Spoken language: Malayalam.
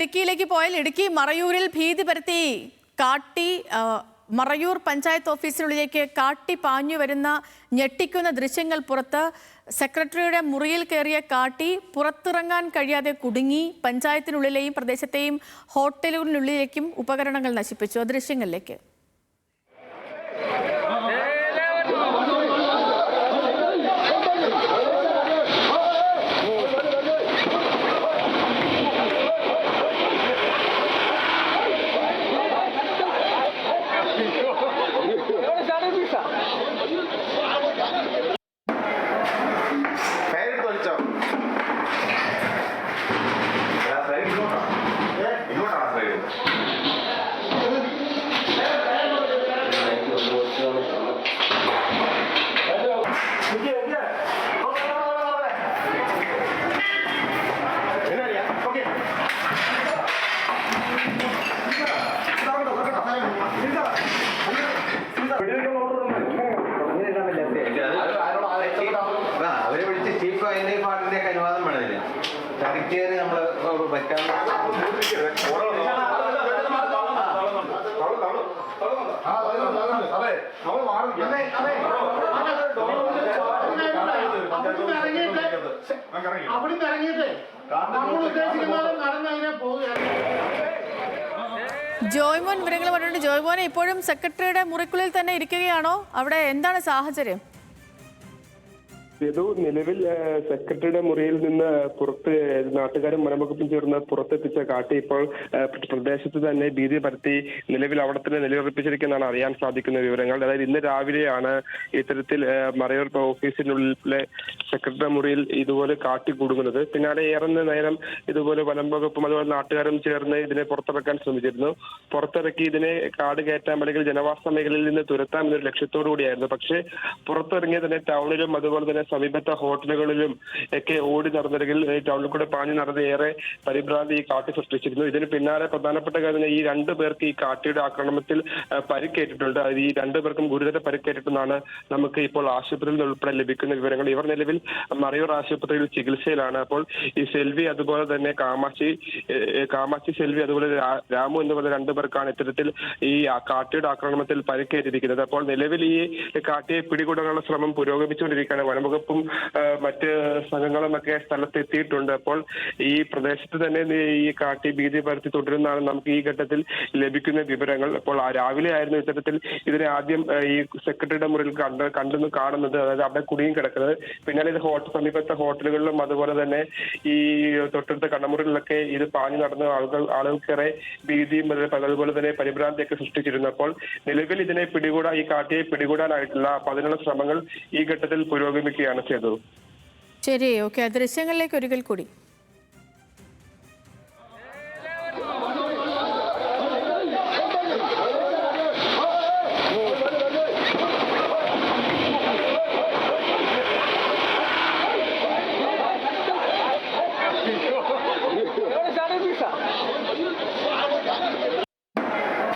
ഇടുക്കിയിലേക്ക് പോയാൽ ഇടുക്കി മറയൂരിൽ ഭീതി പരത്തി മറയൂർ പഞ്ചായത്ത് ഓഫീസിനുള്ളിലേക്ക് കാട്ടി പാഞ്ഞു വരുന്ന ഞെട്ടിക്കുന്ന ദൃശ്യങ്ങൾ പുറത്ത്. സെക്രട്ടറിയുടെ മുറിയിൽ കയറിയ കാട്ടി പുറത്തിറങ്ങാൻ കഴിയാതെ കുടുങ്ങി. പഞ്ചായത്തിനുള്ളിലെയും പ്രദേശത്തെയും ഹോട്ടലുകളിനുള്ളിലേക്കും ഉപകരണങ്ങൾ നശിപ്പിച്ചു. ദൃശ്യങ്ങളിലേക്ക്. അവരെ വിളിച്ച് ചീഫ് അതിന്റെ പാട്ടിന്റെ അനുവാദം വേണമില്ല. കറിക്കേറി നമ്മള് വെക്കാൻ അവിടുന്ന് ഇറങ്ങിയിട്ട് നമ്മൾ ഉദ്ദേശിക്കുന്നത് നടന്നതിനെ പോവുകയാണ്. ജോയ്മോൻ വിവരങ്ങൾ പറഞ്ഞിട്ടുണ്ട്. ജോയ്മോനെ ഇപ്പോഴും സെക്രട്ടറിയുടെ മുറിക്കുള്ളിൽ തന്നെ ഇരിക്കുകയാണോ? അവിടെ എന്താണ് സാഹചര്യം? നിലവിൽ സെക്രട്ടറിയുടെ മുറിയിൽ നിന്ന് പുറത്ത് നാട്ടുകാരും വനംവകുപ്പും ചേർന്ന് പുറത്തെത്തിച്ച കാട്ടി ഇപ്പോൾ പ്രദേശത്ത് തന്നെ ഭീതി പരത്തി നിലവിൽ അവിടെ തന്നെ നിലയുറപ്പിച്ചിരിക്കുന്നതാണ് അറിയാൻ സാധിക്കുന്ന വിവരങ്ങൾ. അതായത് ഇന്ന് രാവിലെയാണ് ഇത്തരത്തിൽ മറയൂർ ഓഫീസിനുള്ളിലെ സെക്രട്ടറിയുടെ മുറിയിൽ ഇതുപോലെ കാട്ടി കൂടുന്നത്. പിന്നാലെ ഏറെ നേരം ഇതുപോലെ വനംവകുപ്പും അതുപോലെ നാട്ടുകാരും ചേർന്ന് ഇതിനെ പുറത്തിറക്കാൻ ശ്രമിച്ചിരുന്നു. പുറത്തിറക്കി ഇതിനെ കാട് കയറ്റാൻ അല്ലെങ്കിൽ ജനവാസ മേഖലയിൽ നിന്ന് തുരത്താം എന്നൊരു ലക്ഷ്യത്തോടു കൂടിയായിരുന്നു. പക്ഷേ പുറത്തിറങ്ങിയ തന്നെ ടൗണിലും അതുപോലെ തന്നെ സമീപത്തെ ഹോട്ടലുകളിലും ഒക്കെ ഓടി നടന്നെങ്കിൽ ടൗണിൽ കൂടെ പാഞ്ഞു നടന്ന് ഏറെ പരിഭ്രാന്തി ഈ കാട്ടി സൃഷ്ടിച്ചിരുന്നു. ഇതിന് പിന്നാലെ പ്രധാനപ്പെട്ട കാര്യം ഈ 2 പേർക്ക് ഈ കാട്ടിയുടെ ആക്രമണത്തിൽ പരിക്കേറ്റിട്ടുണ്ട്. ഈ 2 പേർക്കും ഗുരുതര പരിക്കേറ്റിട്ടെന്നാണ് നമുക്ക് ഇപ്പോൾ ആശുപത്രിയിൽ നിന്ന് ഉൾപ്പെടെ ലഭിക്കുന്ന വിവരങ്ങൾ. ഇവർ നിലവിൽ മറയൂർ ആശുപത്രിയിൽ ചികിത്സയിലാണ്. അപ്പോൾ ഈ സെൽവി അതുപോലെ തന്നെ കാമാക്ഷി സെൽവി അതുപോലെ രാമു എന്ന് പറയുന്ന 2 പേർക്കാണ് ഇത്തരത്തിൽ ഈ കാട്ടിയുടെ ആക്രമണത്തിൽ പരിക്കേറ്റിരിക്കുന്നത്. അപ്പോൾ നിലവിൽ ഈ കാട്ടിയെ പിടികൂടാനുള്ള ശ്രമം പുരോഗമിച്ചുകൊണ്ടിരിക്കുകയാണ്. വനംവകുപ്പും മറ്റ് സംഘങ്ങളും ഒക്കെ സ്ഥലത്തെത്തിയിട്ടുണ്ട്. അപ്പോൾ ഈ പ്രദേശത്ത് തന്നെ ഈ കാട്ടി ഭീതി പരത്തി തുടരുന്നതാണ് നമുക്ക് ഈ ഘട്ടത്തിൽ ലഭിക്കുന്ന വിവരങ്ങൾ. അപ്പോൾ രാവിലെ ആയിരുന്നു ഇത്തരത്തിൽ ഇതിനെ ആദ്യം ഈ സെക്രട്ടറിയുടെ മുറിയിൽ കാണുന്നത്. അതായത് അവിടെ കുടുങ്ങി കിടക്കുന്നത്. പിന്നാലെ ഇത് സമീപത്തെ ഹോട്ടലുകളിലും അതുപോലെ തന്നെ ഈ തൊട്ടടുത്ത കണ്ണമുറികളിലൊക്കെ ഇത് പാഞ്ഞു നടന്ന് ആളുകൾക്കേറെ ഭീതിയും അതുപോലെ തന്നെ പരിഭ്രാന്തിയൊക്കെ സൃഷ്ടിച്ചിരുന്നു. അപ്പോൾ നിലവിൽ ഇതിനെ ഈ കാട്ടിയെ പിടികൂടാനായിട്ടുള്ള അതിനുള്ള ശ്രമങ്ങൾ ഈ ഘട്ടത്തിൽ പുരോഗമിക്കുകയാണ് ചെയ്തത്. ശരി, ഓക്കെ. ദൃശ്യങ്ങളിലേക്ക് ഒരിക്കൽ കൂടി.